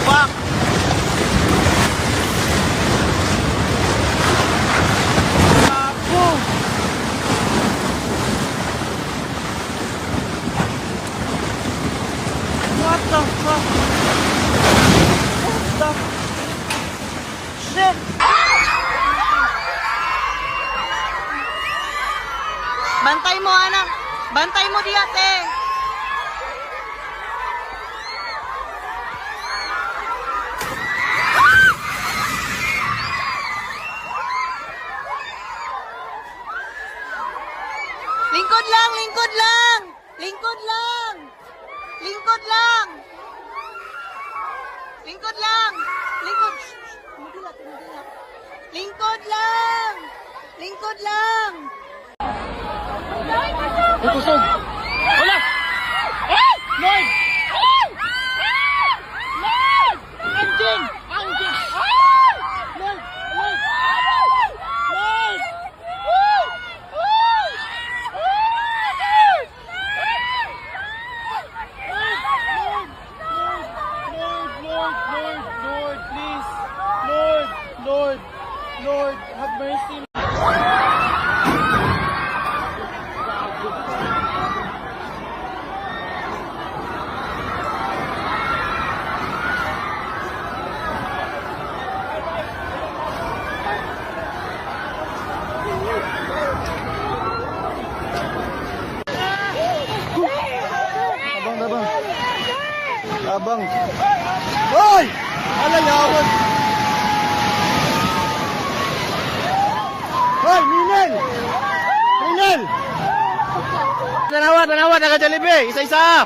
fuck? Gago! What the fuck? What the shit? Bantay mo, anak. Bantay mo di ate. Lingkod lang, lingkod lang. Lingkod lang. Lingkod lang. Lingkod lang. Lingkod. Tumigilak, tumigilak. Lingkod lang. Lingkod lang. Kusog! Wala! Lloyd! Lloyd! Anjing! Anjing! Lloyd! Lloyd! Lloyd! Lord, please! Lord, have mercy! Abang. Hoy! Alayawon! Hoy, Minel! Minel! Tanawa, naka-Jollibee! Isa-isa!